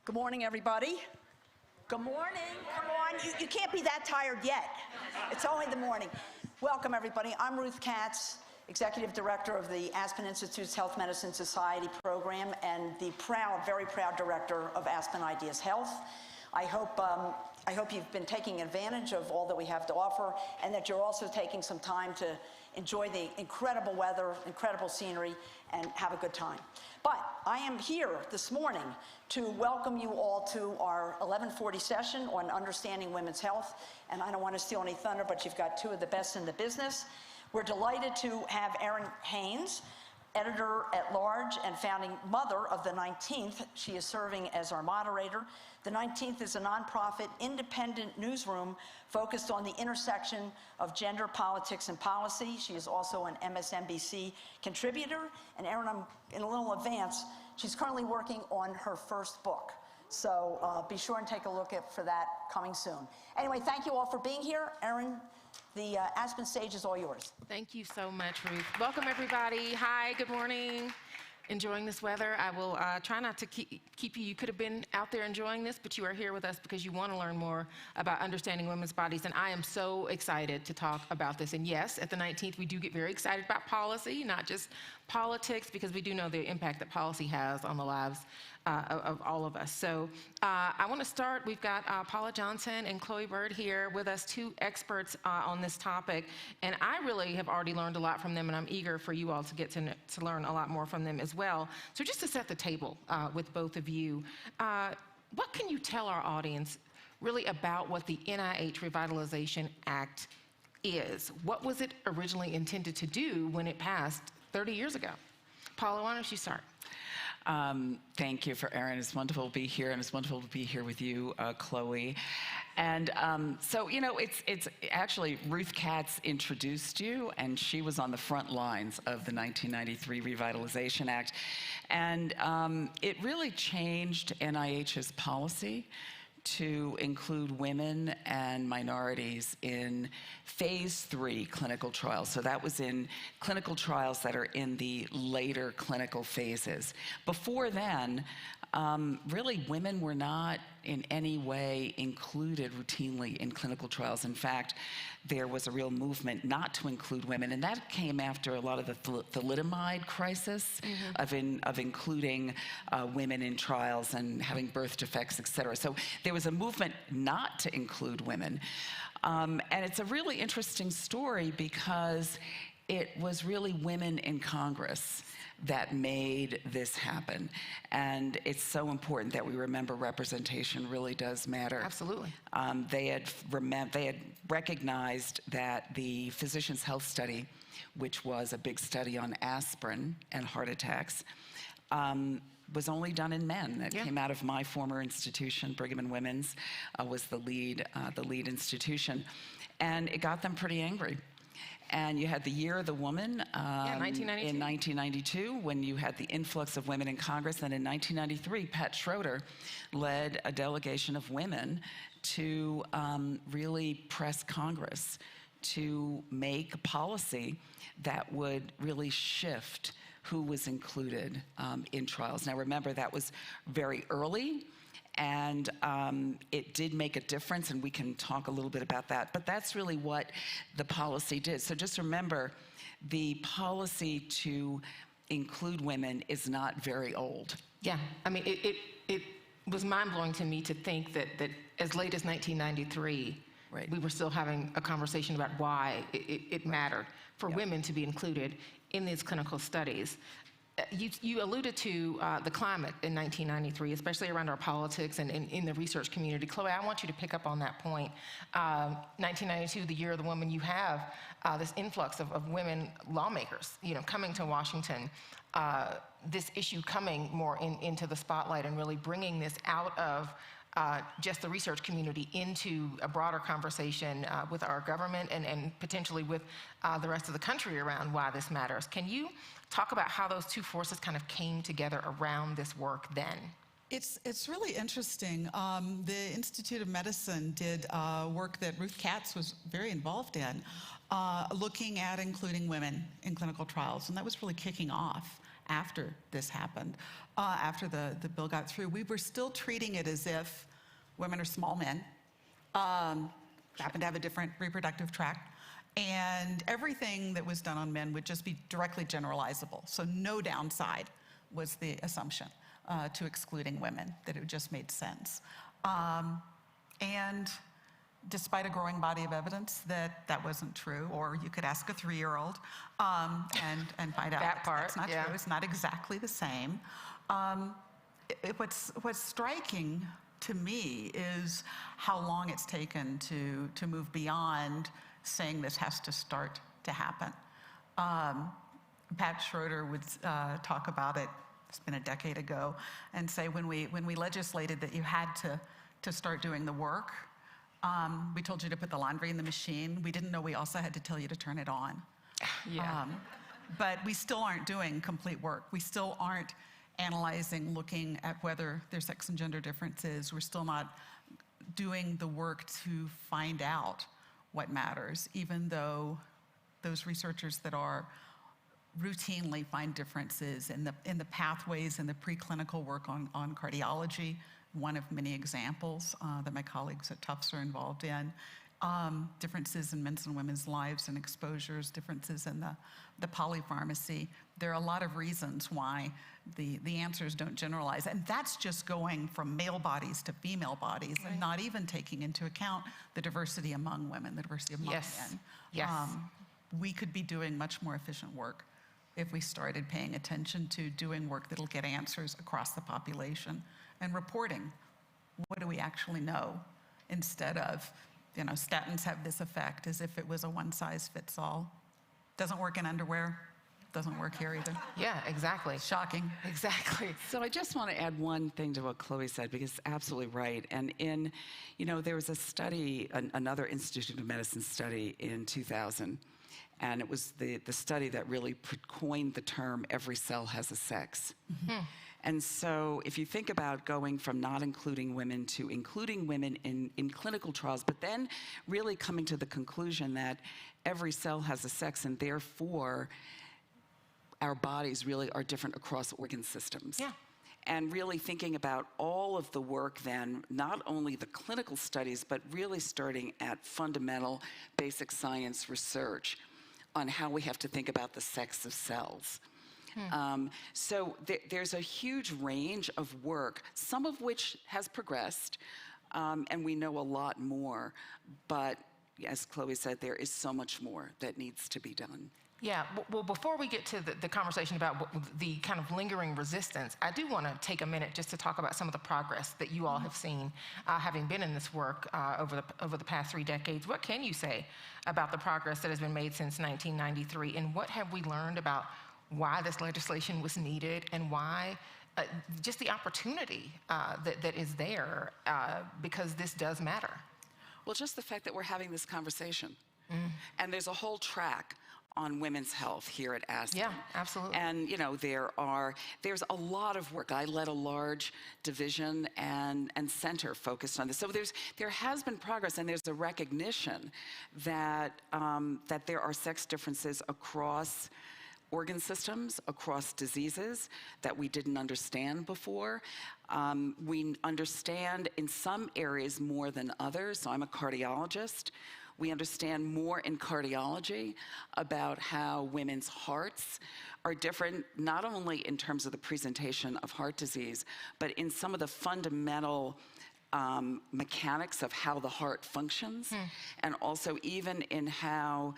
Good morning, everybody. Good morning. Come on. You can't be that tired yet. It's only the morning. Welcome, everybody. I'm Ruth Katz, Executive Director of the Aspen Institute's Health Medicine Society program and the very proud director of Aspen Ideas Health. I hope you've been taking advantage of all that we have to offer and that you're also taking some time to enjoy the incredible weather, incredible scenery, and have a good time. But I am here this morning to welcome you all to our 11:40 session on understanding women's health. And I don't want to steal any thunder, but you've got two of the best in the business. We're delighted to have Errin Haines, editor-at-large and founding mother of The 19th. She is serving as our moderator. The 19th is a nonprofit, independent newsroom focused on the intersection of gender, politics, and policy. She is also an MSNBC contributor. And Errin, I'm in a little advance. She's currently working on her first book. So be sure and take a look for that coming soon. Anyway, thank you all for being here. Errin, the Aspen stage is all yours. Thank you so much, Ruth. Welcome, everybody. Hi, good morning. Enjoying this weather. I will try not to keep you. You could have been out there enjoying this, but you are here with us because you want to learn more about understanding women's bodies. And I am so excited to talk about this. And yes, at the 19th, we do get very excited about policy, not just politics, because we do know the impact that policy has on the lives of all of us. So I want to start. We've got Paula Johnson and Chloe Bird here with us, two experts on this topic. And I really have already learned a lot from them, and I'm eager for you all to get to learn a lot more from them as well. So just to set the table with both of you, what can you tell our audience really about what the NIH Revitalization Act is? What was it originally intended to do when it passed 30 years ago? Paula, why don't you start? Thank you for Errin. It's wonderful to be here, and it's wonderful to be here with you, Chloe. And so, you know, it's actually Ruth Katz introduced you, and she was on the front lines of the 1993 Revitalization Act. And it really changed NIH's policy to include women and minorities in phase 3 clinical trials. So that was in clinical trials that are in the later clinical phases. Before then, really women were not in any way included routinely in clinical trials. In fact, there was a real movement not to include women, and that came after a lot of the thalidomide crisis of including women in trials and having birth defects, et cetera. So there was a movement not to include women. And it's a really interesting story because it was really women in Congress that made this happen. And it's so important that we remember representation really does matter. Absolutely. They had recognized that the Physicians' Health Study, which was a big study on aspirin and heart attacks, was only done in men. That came out of my former institution, Brigham and Women's, was the lead institution. And it got them pretty angry. And you had the Year of the Woman 1992. In 1992, when you had the influx of women in Congress. And in 1993, Pat Schroeder led a delegation of women to really press Congress to make policy that would really shift who was included in trials. Now remember, that was very early. And it did make a difference, and we can talk a little bit about that. But that's really what the policy did. So just remember, the policy to include women is not very old. Yeah, I mean, it was mind-blowing to me to think that as late as 1993, we were still having a conversation about why it mattered for women to be included in these clinical studies. You alluded to the climate in 1993, especially around our politics and in the research community. Chloe, I want you to pick up on that point. 1992, the Year of the Woman, you have this influx of women lawmakers, coming to Washington. This issue coming more into the spotlight and really bringing this out of just the research community into a broader conversation with our government and potentially with the rest of the country around why this matters. Can you talk about how those two forces kind of came together around this work then? It's really interesting. The Institute of Medicine did work that Ruth Katz was very involved in, looking at including women in clinical trials, and that was really kicking off after this happened, after the bill got through. We were still treating it as if women are small men, happen to have a different reproductive tract, and everything that was done on men would just be directly generalizable. So no downside was the assumption to excluding women, that it just made sense. And despite a growing body of evidence that that wasn't true, or you could ask a 3-year-old and find out That part, that's not yeah. true. It's not exactly the same. What's striking to me is how long it's taken to move beyond saying this has to start to happen. Pat Schroeder would talk about it, it's been a decade ago, and say when we legislated that you had to start doing the work, we told you to put the laundry in the machine. We didn't know we also had to tell you to turn it on. Yeah. But we still aren't doing complete work. We still aren't analyzing, looking at whether there's sex and gender differences. We're still not doing the work to find out what matters, even though those researchers that are routinely find differences in the pathways and the preclinical work on cardiology, one of many examples that my colleagues at Tufts are involved in. Differences in men's and women's lives and exposures, differences in the polypharmacy. There are a lot of reasons why the answers don't generalize. And that's just going from male bodies to female bodies, right, and not even taking into account the diversity among women, the diversity among men. Yes. We could be doing much more efficient work if we started paying attention to doing work that'll get answers across the population and reporting what do we actually know, instead of, statins have this effect, as if it was a one-size-fits-all. Doesn't work in underwear, doesn't work here either. Yeah, exactly. Shocking. Exactly. So I just want to add one thing to what Chloe said, because it's absolutely right. And there was a study, another Institute of Medicine study in 2000, and it was the study that really coined the term "every cell has a sex." Mm-hmm. And so if you think about going from not including women to including women in clinical trials, but then really coming to the conclusion that every cell has a sex, and therefore our bodies really are different across organ systems. Yeah. And really thinking about all of the work then, not only the clinical studies, but really starting at fundamental basic science research on how we have to think about the sex of cells. So there's a huge range of work, some of which has progressed, and we know a lot more. But as Chloe said, there is so much more that needs to be done. Yeah, well, before we get to the conversation about the kind of lingering resistance, I do want to take a minute just to talk about some of the progress that you all have seen, having been in this work over the past 3 decades. What can you say about the progress that has been made since 1993, and what have we learned about why this legislation was needed, and why just the opportunity that is there, because this does matter? Well, just the fact that we're having this conversation. And there's a whole track on women's health here at Aspen. Yeah, absolutely. And there's a lot of work. I led a large division and center focused on this. So there has been progress, and there's a recognition that there are sex differences across organ systems, across diseases that we didn't understand before. We understand in some areas more than others. So I'm a cardiologist. We understand more in cardiology about how women's hearts are different, not only in terms of the presentation of heart disease, but in some of the fundamental mechanics of how the heart functions, and also even in how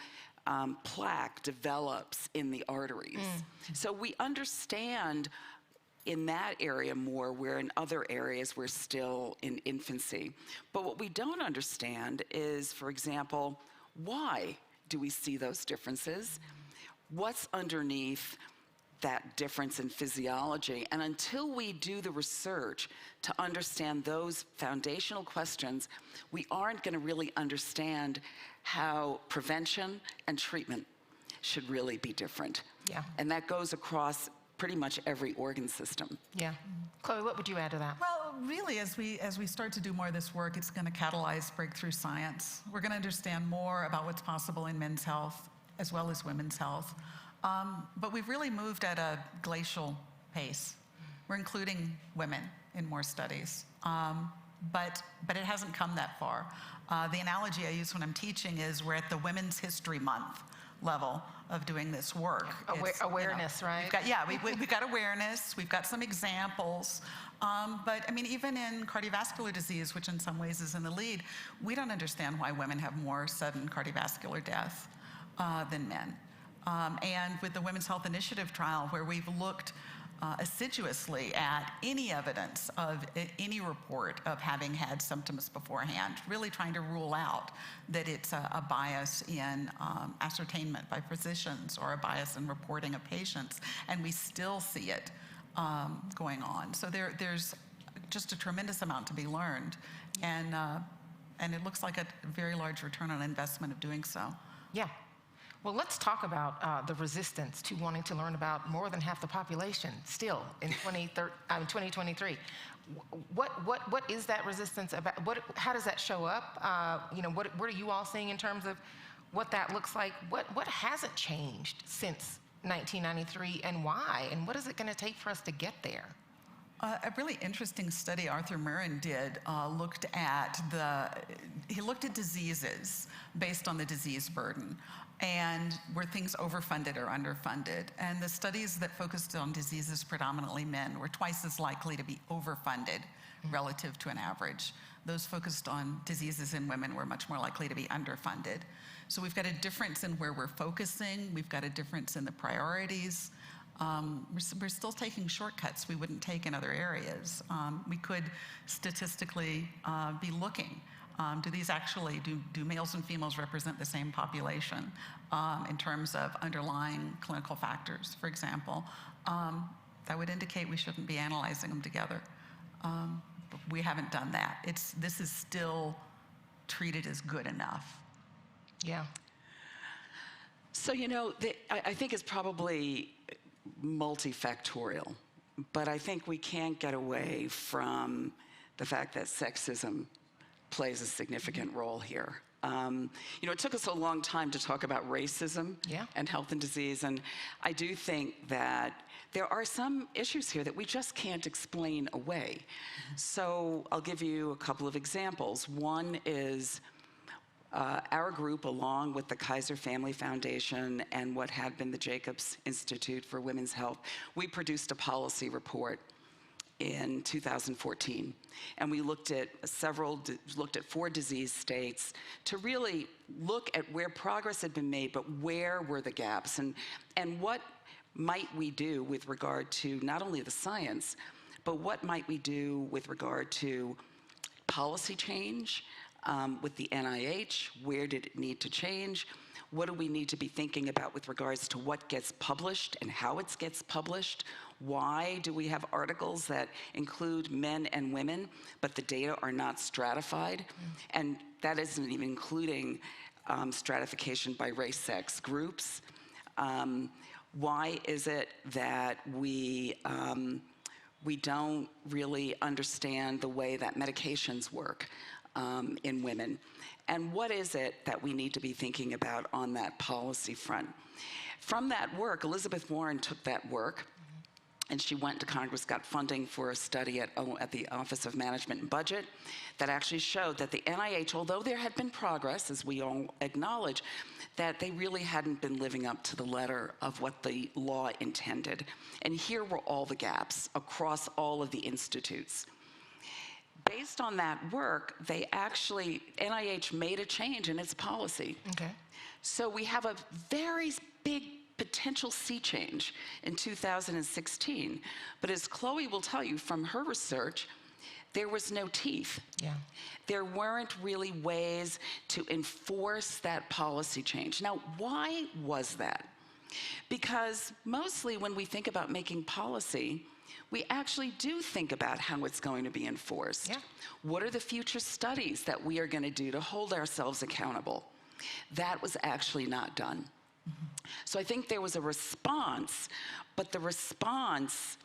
plaque develops in the arteries. So we understand in that area more, where in other areas we're still in infancy. But what we don't understand is, for example, why do we see those differences? What's underneath that difference in physiology? And until we do the research to understand those foundational questions, we aren't going to really understand how prevention and treatment should really be different. Yeah. And that goes across pretty much every organ system. Yeah. Chloe, what would you add to that? Well, really, as we start to do more of this work, it's going to catalyze breakthrough science. We're going to understand more about what's possible in men's health as well as women's health. But we've really moved at a glacial pace. We're including women in more studies, but it hasn't come that far. The analogy I use when I'm teaching is we're at the Women's History Month level of doing this work. Awareness, right? We've got awareness, we've got some examples, but I mean, even in cardiovascular disease, which in some ways is in the lead, we don't understand why women have more sudden cardiovascular death than men. And with the Women's Health Initiative trial, where we've looked assiduously at any evidence of any report of having had symptoms beforehand, really trying to rule out that it's a bias in ascertainment by physicians or a bias in reporting of patients, and we still see it going on. So there's just a tremendous amount to be learned, and it looks like a very large return on investment of doing so. Yeah. Well, let's talk about the resistance to wanting to learn about more than half the population still in 2023. What is that resistance about? How does that show up? What are you all seeing in terms of what that looks like? What hasn't changed since 1993, and why? And what is it going to take for us to get there? A really interesting study Arthur Murrin did looked at diseases based on the disease burden, and were things overfunded or underfunded. And the studies that focused on diseases predominantly men were twice as likely to be overfunded relative to an average. Those focused on diseases in women were much more likely to be underfunded. So we've got a difference in where we're focusing. We've got a difference in the priorities. We're still taking shortcuts we wouldn't take in other areas. We could statistically be looking. Do males and females represent the same population in terms of underlying clinical factors, for example? That would indicate we shouldn't be analyzing them together. But we haven't done that. This is still treated as good enough. Yeah. So, I think it's probably multifactorial, but I think we can't get away from the fact that sexism plays a significant role here. It took us a long time to talk about racism and health and disease, and I do think that there are some issues here that we just can't explain away. So I'll give you a couple of examples. One is our group, along with the Kaiser Family Foundation and what had been the Jacobs Institute for Women's Health, we produced a policy report in 2014, and we looked at 4 disease states to really look at where progress had been made, but where were the gaps, and what might we do with regard to not only the science, but what might we do with regard to policy change with the NIH? Where did it need to change? What do we need to be thinking about with regards to what gets published and how it gets published? Why do we have articles that include men and women, but the data are not stratified? And that isn't even including stratification by race, sex, groups. Why is it that we don't really understand the way that medications work in women? And what is it that we need to be thinking about on that policy front? From that work, Elizabeth Warren took that work, and she went to Congress, got funding for a study at the Office of Management and Budget that actually showed that the NIH, although there had been progress, as we all acknowledge, that they really hadn't been living up to the letter of what the law intended. And here were all the gaps across all of the institutes. Based on that work, NIH made a change in its policy. Okay. So we have a very big potential sea change in 2016. But as Chloe will tell you from her research, there was no teeth. Yeah. There weren't really ways to enforce that policy change. Now, why was that? Because mostly when we think about making policy, we actually do think about how it's going to be enforced. Yeah. What are the future studies that we are going to do to hold ourselves accountable? That was actually not done. So I think there was a response, but the response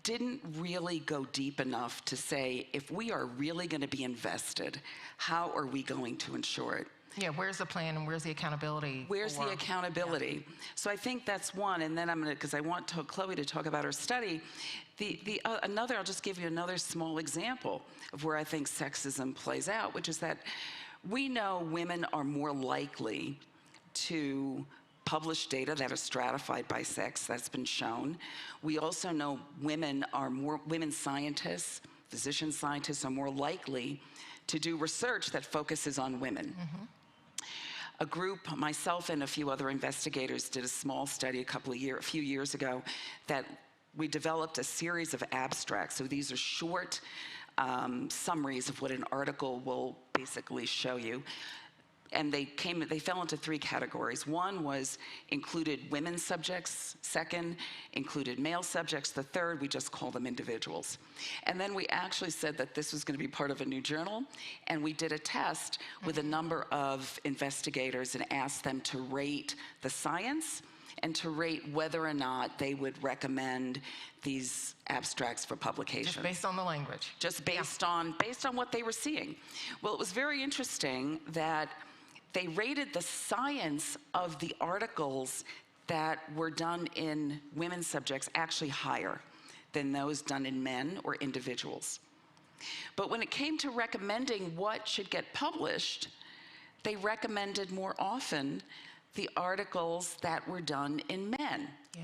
didn't really go deep enough to say, if we are really going to be invested, how are we going to ensure it? Yeah, where's the plan and where's the accountability? Where's the accountability? Yeah. So I think that's one, and then I'm going to, because I want Chloe to talk about her study. I'll just give you another small example of where I think sexism plays out, which is that we know women are more likely to publish data that are stratified by sex. That's been shown. We also know women scientists, physician scientists are more likely to do research that focuses on women. Mm-hmm. A group, myself and a few other investigators, did a small study a few years ago that we developed a series of abstracts. So these are short summaries of what an article will basically show you. And they fell into three categories. One was included women subjects. Second, included male subjects. The third, we just call them individuals. And then we actually said that this was going to be part of a new journal. And we did a test with a number of investigators and asked them to rate the science and to rate whether or not they would recommend these abstracts for publication. Just based on the language. Just based on what they were seeing. Well, it was very interesting that they rated the science of the articles that were done in women's subjects actually higher than those done in men or individuals. But when it came to recommending what should get published, they recommended more often the articles that were done in men. Yeah.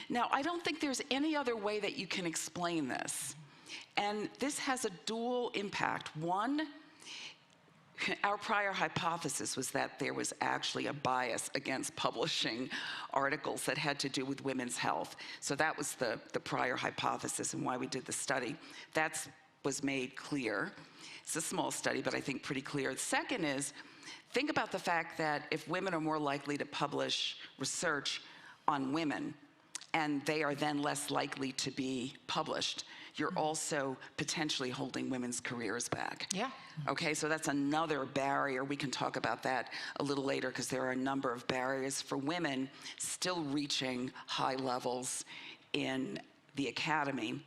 Now, I don't think there's any other way that you can explain this. And this has a dual impact. One, our prior hypothesis was that there was actually a bias against publishing articles that had to do with women's health. So that was the prior hypothesis and why we did the study. That was made clear. It's a small study, but I think pretty clear. The second is, think about the fact that if women are more likely to publish research on women, and they are then less likely to be published, you're also potentially holding women's careers back. Yeah. Okay, so that's another barrier. We can talk about that a little later because there are a number of barriers for women still reaching high levels in the academy,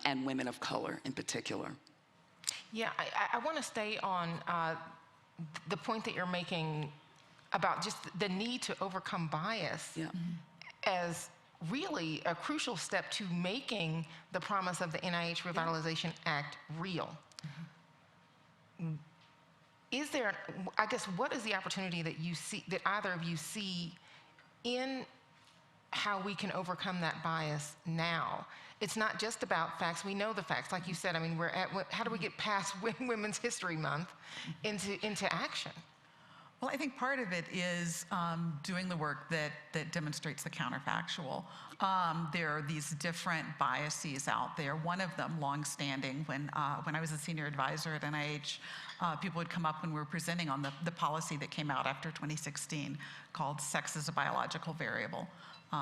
and women of color in particular. Yeah, I want to stay on the point that you're making about just the need to overcome bias. Yeah. As really a crucial step to making the promise of the NIH Revitalization Act real. Mm-hmm. Is there, I guess, what is the opportunity that you see, that either of you see in how we can overcome that bias now? It's not just about facts. We know the facts. Like you said, I mean, how do we get past Women's History Month into action? Well, I think part of it is doing the work that demonstrates the counterfactual. There are these different biases out there. One of them, longstanding, when I was a senior advisor at NIH, people would come up when we were presenting on the policy that came out after 2016 called Sex as a Biological Variable,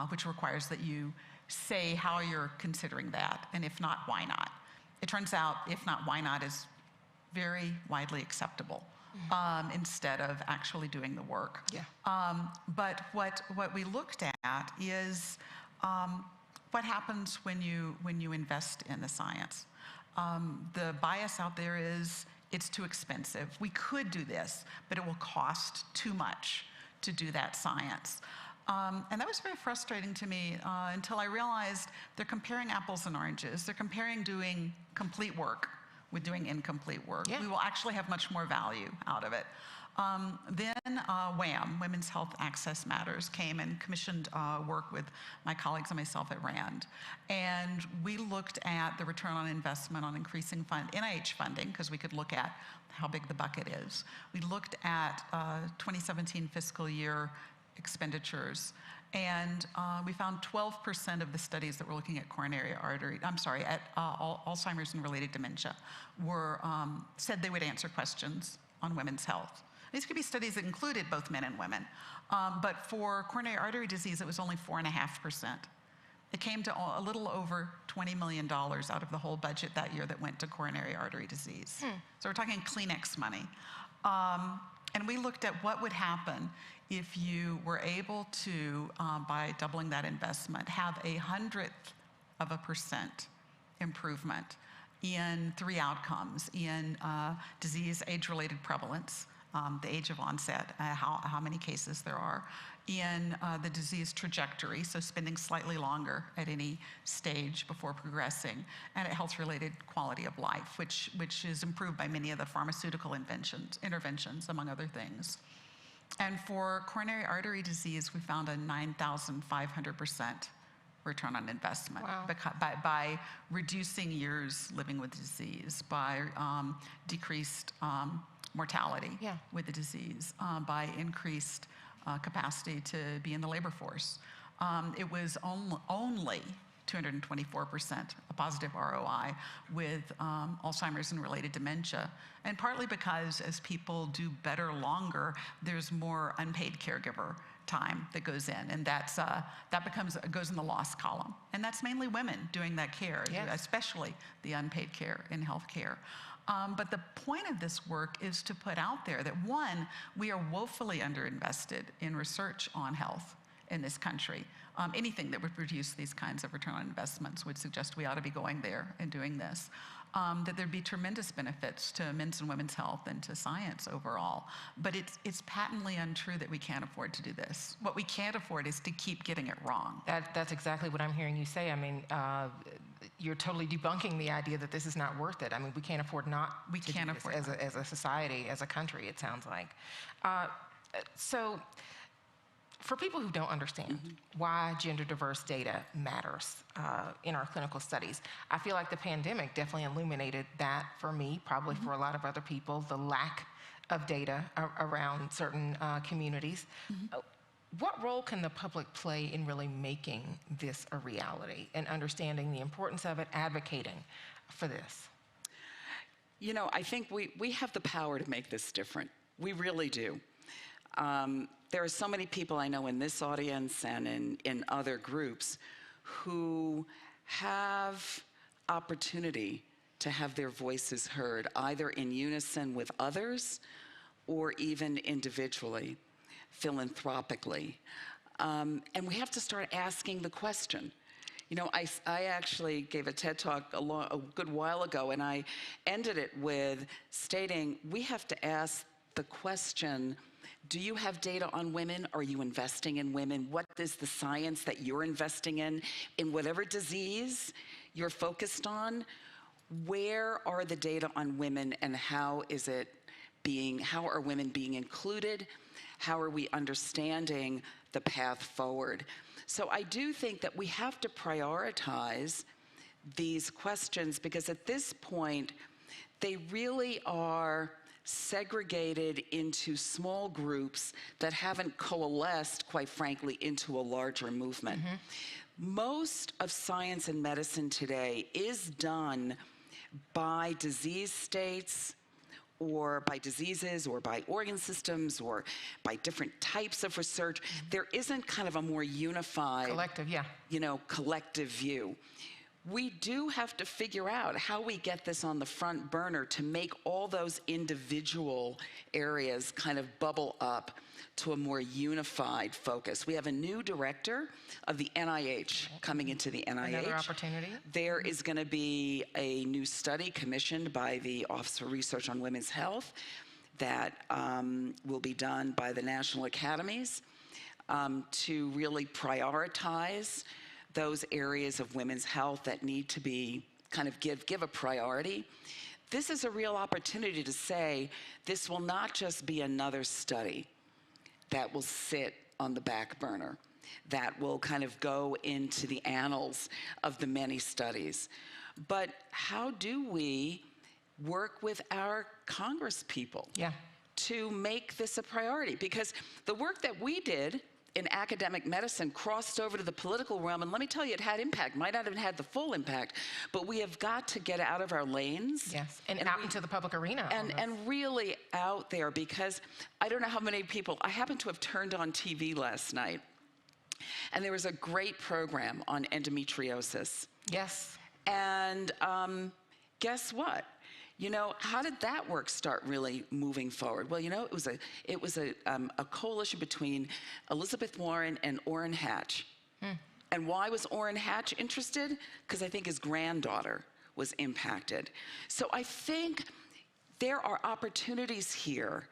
which requires that you say how you're considering that, and if not, why not. It turns out, if not, why not is very widely acceptable. Instead of actually doing the work. Yeah. But what we looked at is what happens when you invest in the science. The bias out there is it's too expensive. We could do this, but it will cost too much to do that science. And that was very frustrating to me until I realized they're comparing apples and oranges. They're comparing doing complete work with doing incomplete work. Yeah. We will actually have much more value out of it. Then WHAM, Women's Health Access Matters, came and commissioned work with my colleagues and myself at RAND. And we looked at the return on investment on increasing NIH funding, because we could look at how big the bucket is. We looked at 2017 fiscal year expenditures. And we found 12% of the studies that were looking at Alzheimer's and related dementia said they would answer questions on women's health. These could be studies that included both men and women. But for coronary artery disease, it was only 4.5%. It came to a little over $20 million out of the whole budget that year that went to coronary artery disease. So we're talking Kleenex money. And we looked at what would happen if you were able to, by doubling that investment, have 1/100% improvement in 3 outcomes: in disease age-related prevalence, the age of onset, how many cases there are, in the disease trajectory, so spending slightly longer at any stage before progressing, and at health-related quality of life, which is improved by many of the pharmaceutical interventions, among other things. And for coronary artery disease, we found a 9,500% return on investment. Wow. By reducing years living with disease, by decreased mortality with the disease, by increased capacity to be in the labor force. It was only 224% a positive ROI with Alzheimer's and related dementia. And partly because as people do better longer, there's more unpaid caregiver time that goes in, and that goes in the loss column. And that's mainly women doing that care, especially the unpaid care in healthcare. But the point of this work is to put out there that, one, we are woefully underinvested in research on health in this country. Anything that would produce these kinds of return on investments would suggest we ought to be going there and doing this. That there'd be tremendous benefits to men's and women's health and to science overall. But it's patently untrue that we can't afford to do this. What we can't afford is to keep getting it wrong. That's exactly what I'm hearing you say. I mean, you're totally debunking the idea that this is not worth it. I mean, we can't afford not to do this as a society, as a country, it sounds like. So for people who don't understand why gender diverse data matters in our clinical studies, I feel like the pandemic definitely illuminated that for me, probably for a lot of other people, the lack of data around certain communities. What role can the public play in really making this a reality and understanding the importance of it, advocating for this? You know, I think we have the power to make this different. We really do. There are so many people I know in this audience and in other groups who have opportunity to have their voices heard, either in unison with others or even individually, philanthropically. And we have to start asking the question. You know, I actually gave a TED Talk a good while ago, and I ended it with stating we have to ask the question, do you have data on women? Are you investing in women? What is the science that you're investing in whatever disease you're focused on? Where are the data on women, and how are women being included? How are we understanding the path forward? So I do think that we have to prioritize these questions, because at this point, they really are segregated into small groups that haven't coalesced, quite frankly, into a larger movement. Most of science and medicine today is done by disease states, or by diseases, or by organ systems, or by different types of research. There isn't kind of a more unified, collective view. We do have to figure out how we get this on the front burner to make all those individual areas kind of bubble up to a more unified focus. We have a new director of the NIH coming into the NIH. Another opportunity. There is going to be a new study commissioned by the Office for Research on Women's Health that will be done by the National Academies to really prioritize those areas of women's health that need to be kind of give a priority. This is a real opportunity to say this will not just be another study that will sit on the back burner, that will kind of go into the annals of the many studies. But how do we work with our Congress people to make this a priority? Because the work that we did in academic medicine crossed over to the political realm, and let me tell you, it had impact. Might not have had the full impact, but we have got to get out of our lanes. Yes, and out into the public arena. And really out there, because I don't know how many people, I happened to have turned on TV last night, and there was a great program on endometriosis. Yes. And guess what? You know, how did that work start really moving forward? Well, you know, it was a coalition between Elizabeth Warren and Orrin Hatch. And why was Orrin Hatch interested? Because I think his granddaughter was impacted. So I think there are opportunities here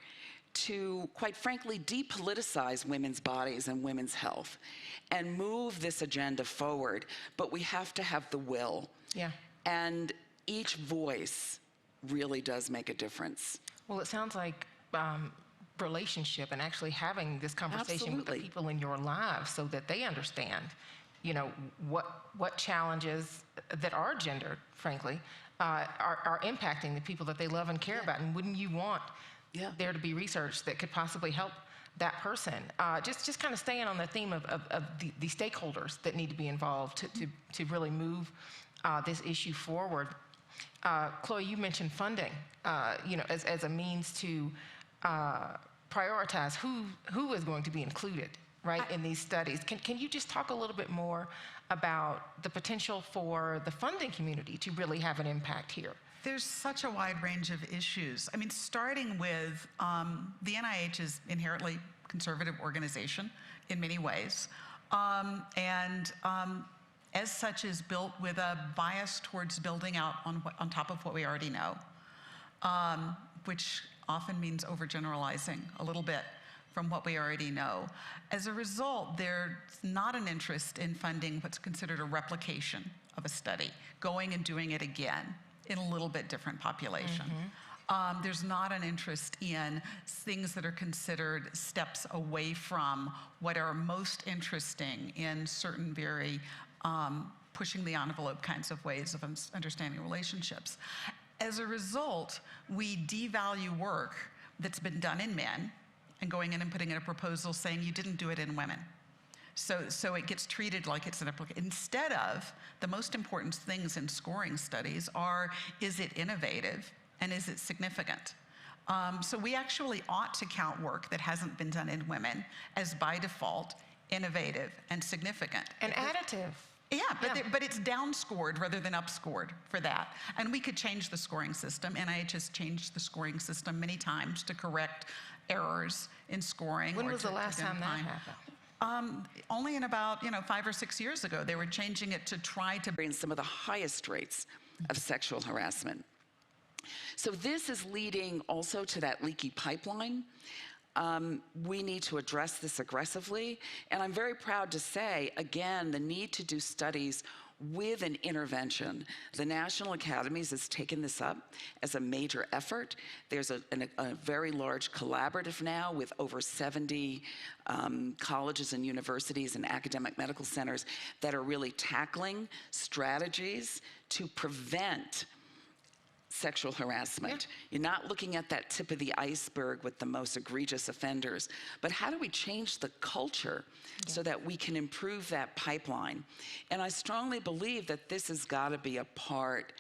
to, quite frankly, depoliticize women's bodies and women's health and move this agenda forward. But we have to have the will. Yeah. And each voice really does make a difference. Well, it sounds like relationship and actually having this conversation with the Absolutely. people in your lives so that they understand, you know, what challenges that are gendered, frankly, are impacting the people that they love and care about. And wouldn't you want there to be research that could possibly help that person? Just kind of staying on the theme of the stakeholders that need to be involved to really move this issue forward. Chloe, you mentioned funding, you know, as a means to prioritize who is going to be included, right, in these studies. Can you just talk a little bit more about the potential for the funding community to really have an impact here? There's such a wide range of issues. I mean, starting with the NIH is inherently conservative organization in many ways, and as such is built with a bias towards building out on top of what we already know, which often means overgeneralizing a little bit from what we already know. As a result, there's not an interest in funding what's considered a replication of a study, going and doing it again in a little bit different population. There's not an interest in things that are considered steps away from what are most interesting in certain very pushing the envelope kinds of ways of understanding relationships. As a result, we devalue work that's been done in men and going in and putting in a proposal saying you didn't do it in women. So it gets treated like it's an application. Instead of, the most important things in scoring studies are, is it innovative and is it significant? So we actually ought to count work that hasn't been done in women as by default innovative and significant. And additive. Yeah, but it's downscored rather than upscored for that. And we could change the scoring system. NIH has changed the scoring system many times to correct errors in scoring. When was the last time that happened? Only in about 5 or 6 years ago. They were changing it to try to bring some of the highest rates of sexual harassment. So this is leading also to that leaky pipeline. We need to address this aggressively. And I'm very proud to say, again, the need to do studies with an intervention. The National Academies has taken this up as a major effort. There's a very large collaborative now with over 70 colleges and universities and academic medical centers that are really tackling strategies to prevent sexual harassment. You're not looking at that tip of the iceberg with the most egregious offenders, but how do we change the culture so that we can improve that pipeline? And I strongly believe that this has got to be a part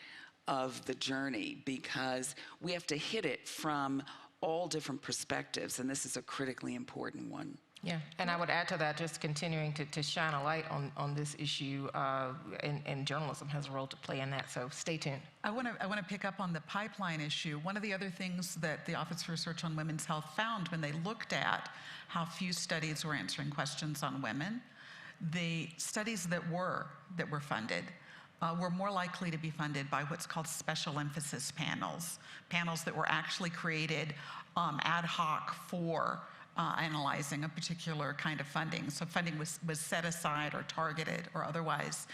of the journey because we have to hit it from all different perspectives, and this is a critically important one. Yeah, and I would add to that, just continuing to shine a light on this issue, and journalism has a role to play in that, so stay tuned. I want to pick up on the pipeline issue. One of the other things that the Office for Research on Women's Health found when they looked at how few studies were answering questions on women, the studies that were funded were more likely to be funded by what's called special emphasis panels, panels that were actually created ad hoc for analyzing a particular kind of funding. So funding was set aside or targeted or otherwise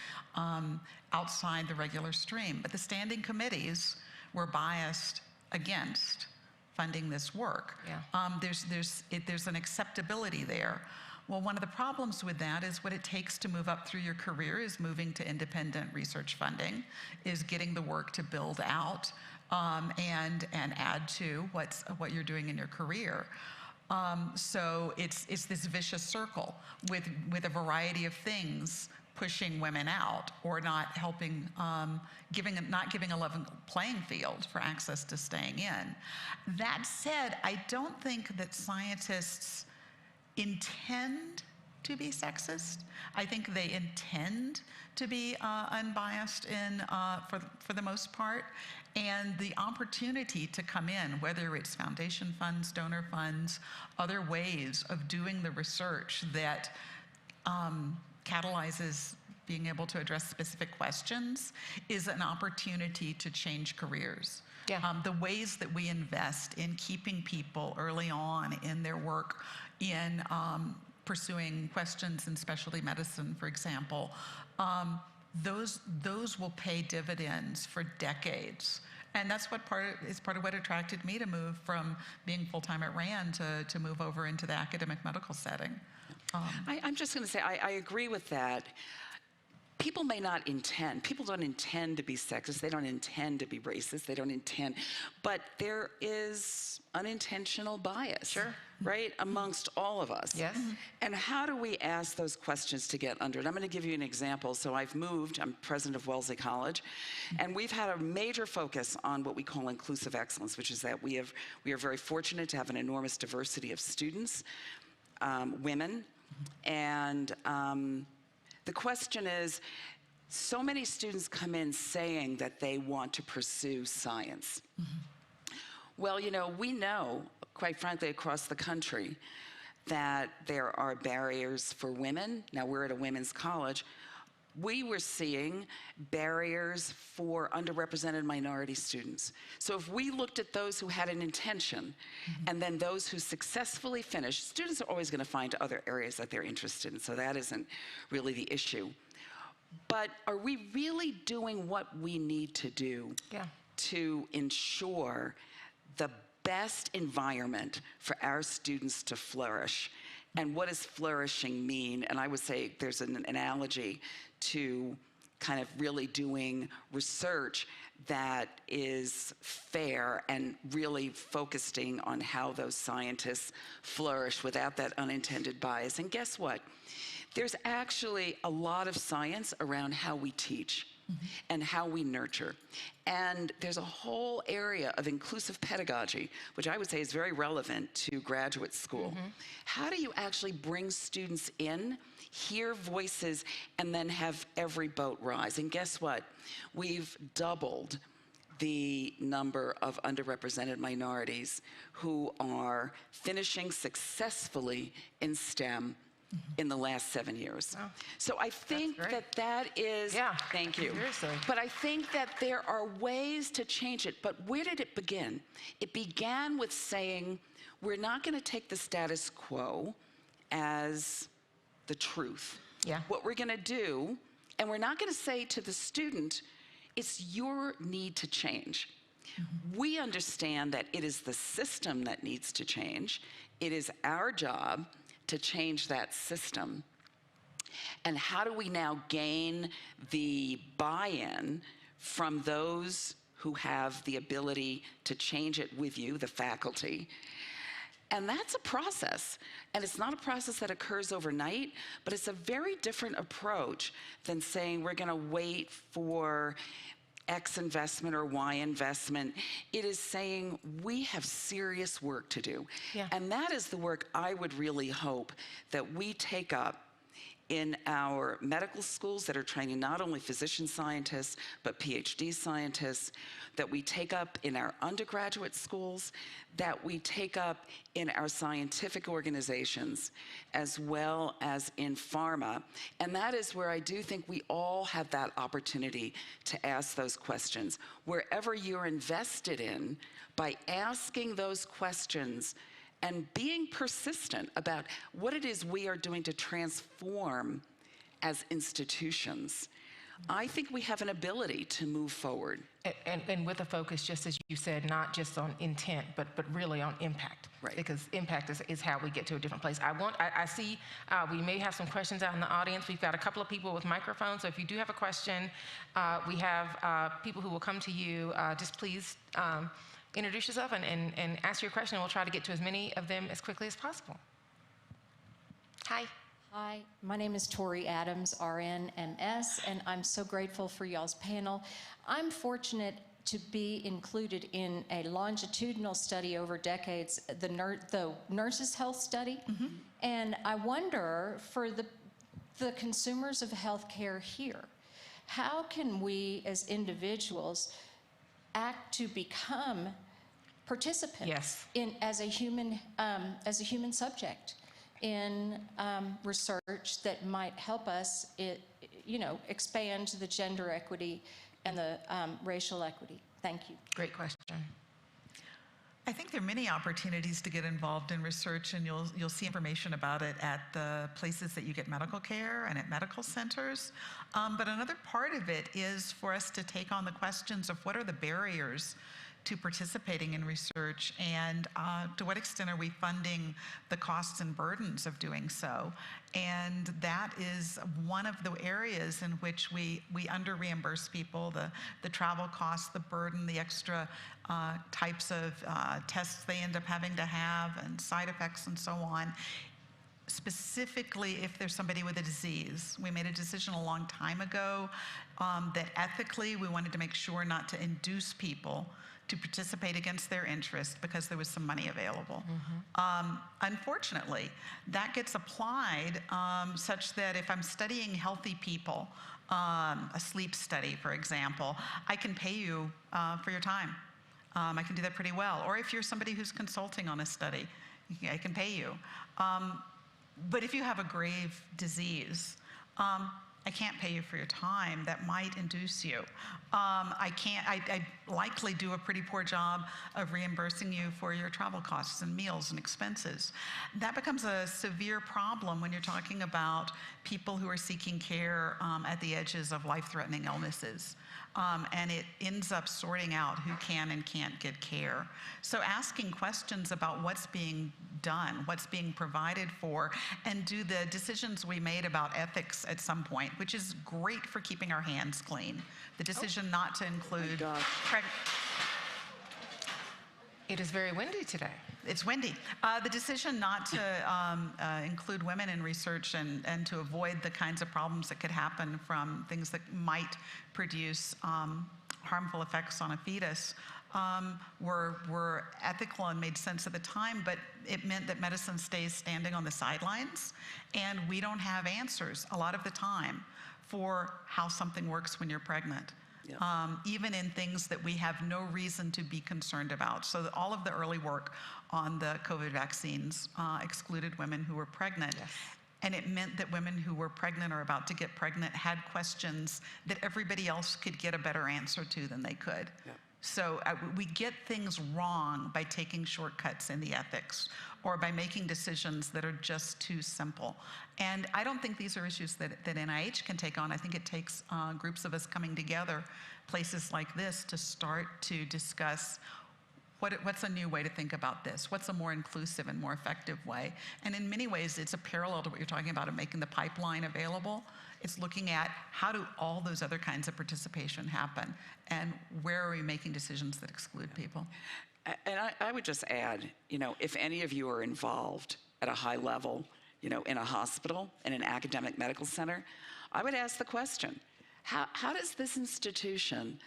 outside the regular stream. But the standing committees were biased against funding this work. There's an acceptability there. Well, one of the problems with that is what it takes to move up through your career is moving to independent research funding, is getting the work to build out and add to what you're doing in your career. So it's this vicious circle with a variety of things pushing women out or not helping, not giving a level playing field for access to staying in. That said, I don't think that scientists intend to be sexist. I think they intend to be unbiased for the most part. And the opportunity to come in, whether it's foundation funds, donor funds, other ways of doing the research that catalyzes being able to address specific questions is an opportunity to change careers. Yeah. The ways that we invest in keeping people early on in their work in pursuing questions in specialty medicine, for example, those will pay dividends for decades. And that's what part of what attracted me to move from being full-time at RAND to move over into the academic medical setting. I'm just going to say, I agree with that. People don't intend to be sexist, they don't intend to be racist, they don't intend, but there is unintentional bias. Sure. Right, amongst all of us. Yes. And how do we ask those questions to get under it? I'm going to give you an example. So I'm president of Wellesley College, and we've had a major focus on what we call inclusive excellence, which is that we are very fortunate to have an enormous diversity of students, women, and the question is, so many students come in saying that they want to pursue science. Well, we know, quite frankly, across the country, that there are barriers for women. Now, we're at a women's college. We were seeing barriers for underrepresented minority students. So if we looked at those who had an intention, and then those who successfully finished, students are always going to find other areas that they're interested in, so that isn't really the issue. But are we really doing what we need to do to ensure the best environment for our students to flourish? And what does flourishing mean? And I would say there's an analogy to kind of really doing research that is fair and really focusing on how those scientists flourish without that unintended bias. And guess what? There's actually a lot of science around how we teach and how we nurture. And there's a whole area of inclusive pedagogy, which I would say is very relevant to graduate school. How do you actually bring students in, hear voices, and then have every boat rise? And guess what? We've doubled the number of underrepresented minorities who are finishing successfully in STEM in the last 7 years. Wow. So I think that is, thank you. Seriously. But I think that there are ways to change it. But where did it begin? It began with saying, we're not going to take the status quo as the truth. Yeah. What we're going to do, and we're not going to say to the student, it's your need to change. We understand that it is the system that needs to change. It is our job to change that system. And how do we now gain the buy-in from those who have the ability to change it with you, the faculty? And that's a process. And it's not a process that occurs overnight, but it's a very different approach than saying we're going to wait for X investment or Y investment. It is saying we have serious work to do. Yeah. And that is the work I would really hope that we take up in our medical schools that are training not only physician scientists, but PhD scientists, that we take up in our undergraduate schools, that we take up in our scientific organizations, as well as in pharma. And that is where I do think we all have that opportunity to ask those questions. Wherever you're invested in, by asking those questions, and being persistent about what it is we are doing to transform as institutions, I think we have an ability to move forward. And with a focus, just as you said, not just on intent, but really on impact. Right. Because impact is how we get to a different place. I see we may have some questions out in the audience. We've got a couple of people with microphones, so if you do have a question, we have people who will come to you. Just please introduce yourself and ask your question, and we'll try to get to as many of them as quickly as possible. Hi. Hi, my name is Tori Adams, RN, MS, and I'm so grateful for y'all's panel. I'm fortunate to be included in a longitudinal study over decades, the Nurses' Health Study. And I wonder, for the consumers of healthcare here, how can we as individuals act to become participants as a human subject in research that might help us expand the gender equity and the racial equity? Thank you. Great question. I think there are many opportunities to get involved in research, and you'll see information about it at the places that you get medical care and at medical centers. But another part of it is for us to take on the questions of what are the barriers to participating in research, and to what extent are we funding the costs and burdens of doing so. And that is one of the areas in which we under reimburse people, the travel costs, the burden, the extra types of tests they end up having to have, and side effects and so on. Specifically, if there's somebody with a disease. We made a decision a long time ago that ethically we wanted to make sure not to induce people to participate against their interest because there was some money available. Unfortunately, that gets applied such that if I'm studying healthy people, a sleep study, for example, I can pay you for your time. I can do that pretty well. Or if you're somebody who's consulting on a study, I can pay you. But if you have a grave disease, I can't pay you for your time. That might induce you. I likely do a pretty poor job of reimbursing you for your travel costs and meals and expenses. That becomes a severe problem when you're talking about people who are seeking care at the edges of life-threatening illnesses. And it ends up sorting out who can and can't get care. So asking questions about what's being done, what's being provided for, and do the decisions we made about ethics at some point, which is great for keeping our hands clean. The decision not to include... It is very windy today. It's windy. The decision not to include women in research and to avoid the kinds of problems that could happen from things that might produce harmful effects on a fetus were ethical and made sense at the time, but it meant that medicine stays standing on the sidelines, and we don't have answers a lot of the time for how something works when you're pregnant. Yep. Even in things that we have no reason to be concerned about. So all of the early work on the COVID vaccines excluded women who were pregnant. Yes. And it meant that women who were pregnant or about to get pregnant had questions that everybody else could get a better answer to than they could. Yep. So we get things wrong by taking shortcuts in the ethics or by making decisions that are just too simple. And I don't think these are issues that NIH can take on. I think it takes groups of us coming together, places like this, to start to discuss what's a new way to think about this? What's a more inclusive and more effective way? And in many ways, it's a parallel to what you're talking about of making the pipeline available. It's looking at how do all those other kinds of participation happen, and where are we making decisions that exclude people? And I would just add, if any of you are involved at a high level, in a hospital, in an academic medical center, I would ask the question, how does this institution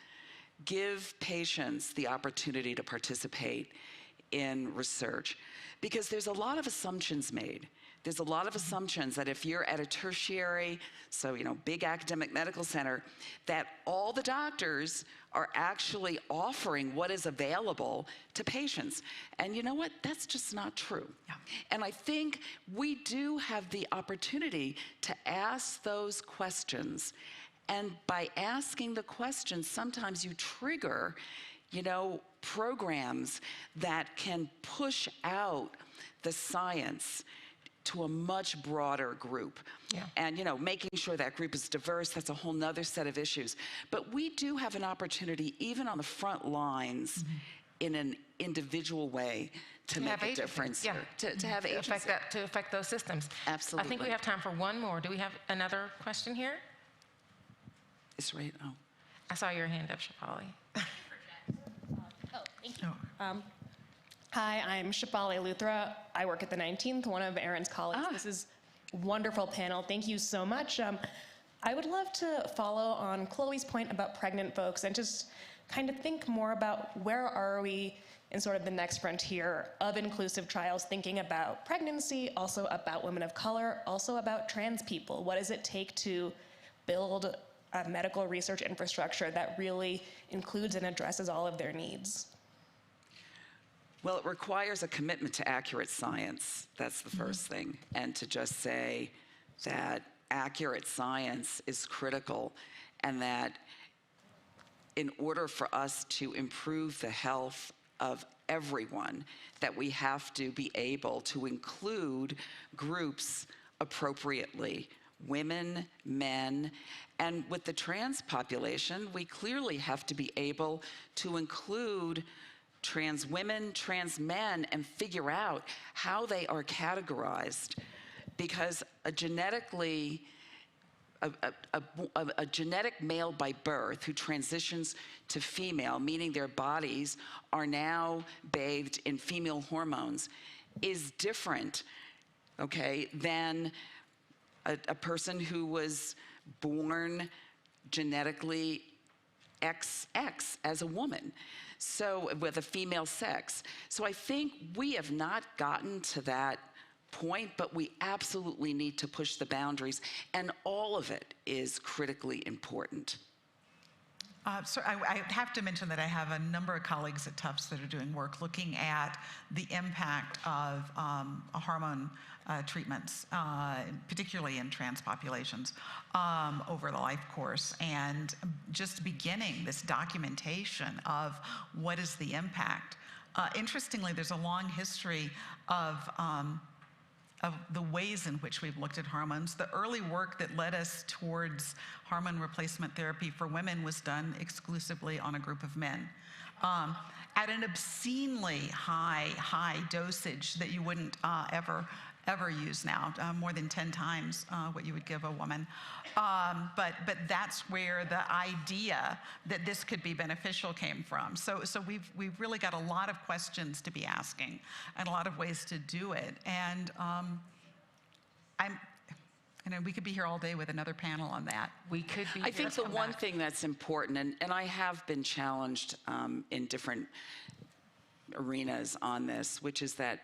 give patients the opportunity to participate in research? Because there's a lot of assumptions made. There's a lot of assumptions that if you're at a tertiary, so, big academic medical center, that all the doctors are actually offering what is available to patients. And you know what? That's just not true. Yeah. And I think we do have the opportunity to ask those questions. And by asking the questions, sometimes you trigger, programs that can push out the science to a much broader group. Yeah. And making sure that group is diverse, that's a whole nother set of issues. But we do have an opportunity, even on the front lines, in an individual way, to make a difference. Yeah. To have agency. To affect those systems. Absolutely. I think we have time for one more. Do we have another question here? It's right. Oh. I saw your hand up, Shapali. Thank you. Hi, I'm Shapali Luthra. I work at the 19th, one of Erin's colleagues. This is a wonderful panel. Thank you so much. I would love to follow on Chloe's point about pregnant folks and just kind of think more about where are we in sort of the next frontier of inclusive trials, thinking about pregnancy, also about women of color, also about trans people. What does it take to build a medical research infrastructure that really includes and addresses all of their needs? Well, it requires a commitment to accurate science. That's the first thing. And to just say that accurate science is critical, and that in order for us to improve the health of everyone, that we have to be able to include groups appropriately, women, men, and with the trans population, we clearly have to be able to include trans women, trans men, and figure out how they are categorized. Because a genetic male by birth who transitions to female, meaning their bodies are now bathed in female hormones, is different, okay, than a person who was born genetically XX as a woman, so with a female sex. So I think we have not gotten to that point, but we absolutely need to push the boundaries, and all of it is critically important. So I have to mention that I have a number of colleagues at Tufts that are doing work looking at the impact of hormone treatments, particularly in trans populations, over the life course, and just beginning this documentation of what is the impact. Interestingly, there's a long history of the ways in which we've looked at hormones. The early work that led us towards hormone replacement therapy for women was done exclusively on a group of men, at an obscenely high dosage that you wouldn't ever use now, more than 10 times what you would give a woman. But that's where the idea that this could be beneficial came from. So we've really got a lot of questions to be asking and a lot of ways to do it. And we could be here all day with another panel on that. We could be. I think the one thing that's important, and I have been challenged in different arenas on this, which is that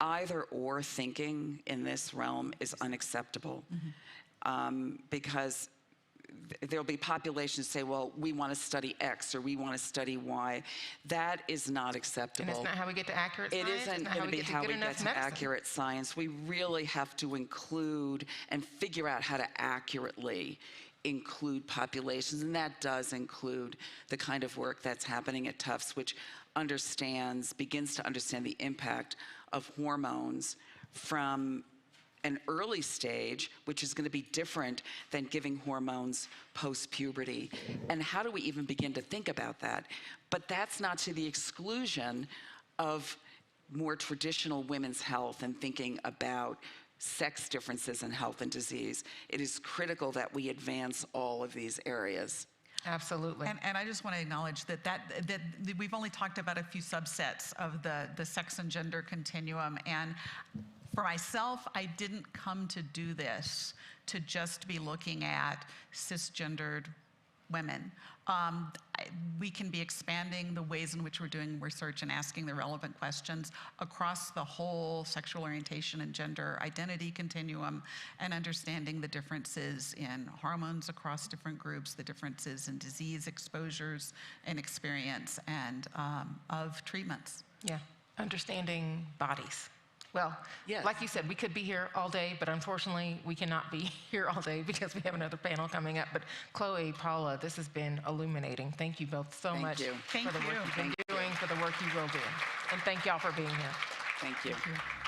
either or thinking in this realm is unacceptable. Because there'll be populations say, well, we want to study X or we want to study Y. That is not acceptable. And it's not how we get to accurate science. It isn't going to be how we get to accurate science. We really have to include and figure out how to accurately include populations, and that does include the kind of work that's happening at Tufts, which begins to understand the impact of hormones from an early stage, which is going to be different than giving hormones post-puberty. And how do we even begin to think about that? But that's not to the exclusion of more traditional women's health and thinking about sex differences in health and disease. It is critical that we advance all of these areas. Absolutely. And I just want to acknowledge that we've only talked about a few subsets of the sex and gender continuum. And for myself, I didn't come to do this to just be looking at cisgendered women. We can be expanding the ways in which we're doing research and asking the relevant questions across the whole sexual orientation and gender identity continuum, and understanding the differences in hormones across different groups, the differences in disease exposures and experience, and of treatments. Yeah, understanding bodies. Well, yes. Like you said, we could be here all day, but unfortunately, we cannot be here all day because we have another panel coming up. But Chloe, Paula, this has been illuminating. Thank you both so much for the work you've been doing, for the work you will do. And thank y'all for being here. Thank you. Thank you.